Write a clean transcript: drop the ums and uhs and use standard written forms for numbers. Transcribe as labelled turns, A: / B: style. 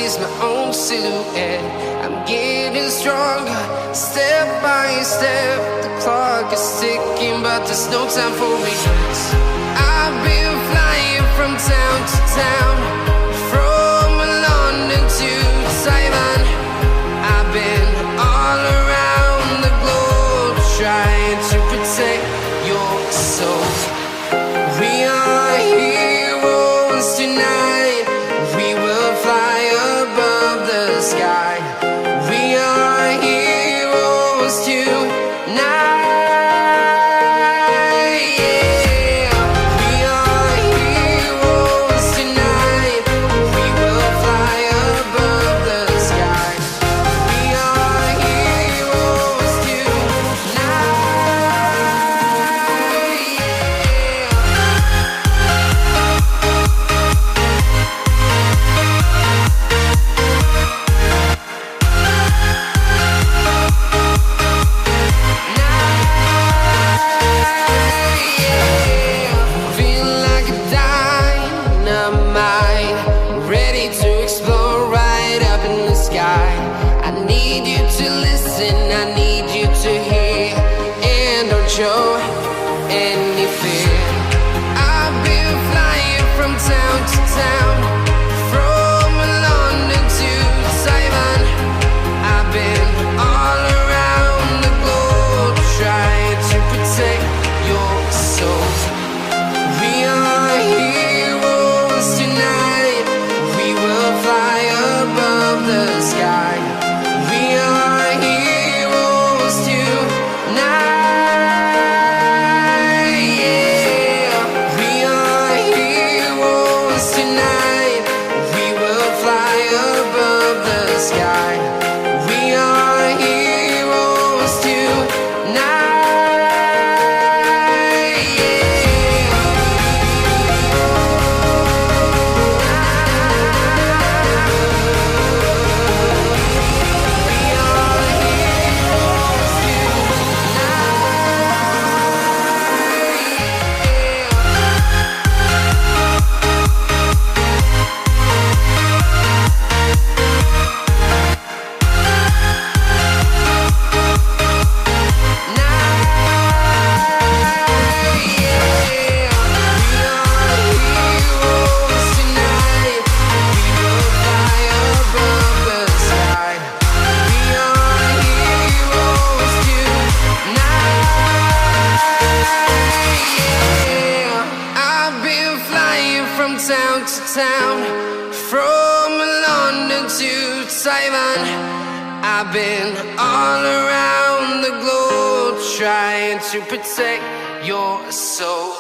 A: chase my own silhouette. I'm getting stronger, step by step. The clock is ticking, but there's no time for regrets. I've been flying from town to town, from London to Taiwan. I've been all around the globe, trying to protect your soul. We are heroes tonight. We will fly above the sky. We are heroes tonight. Yeah. We are heroes tonight. We will fly above the sky. We are heroes tonight. Feeling like a dynamite, ready to explode right up in the sky. I need you to listen, I need you to hear, and don't show any fear. I've been flying from town to town, from London to Taiwan. I've been all around the globe, trying to protect your soul. We are heroes tonight. We will fly above the sky. We are heroes tonight. Yeah. We are heroes tonight. We will fly above the sky. We are heroes tonight. Town to town, from London to Taiwan. I've been all around the globe, trying to protect your soul.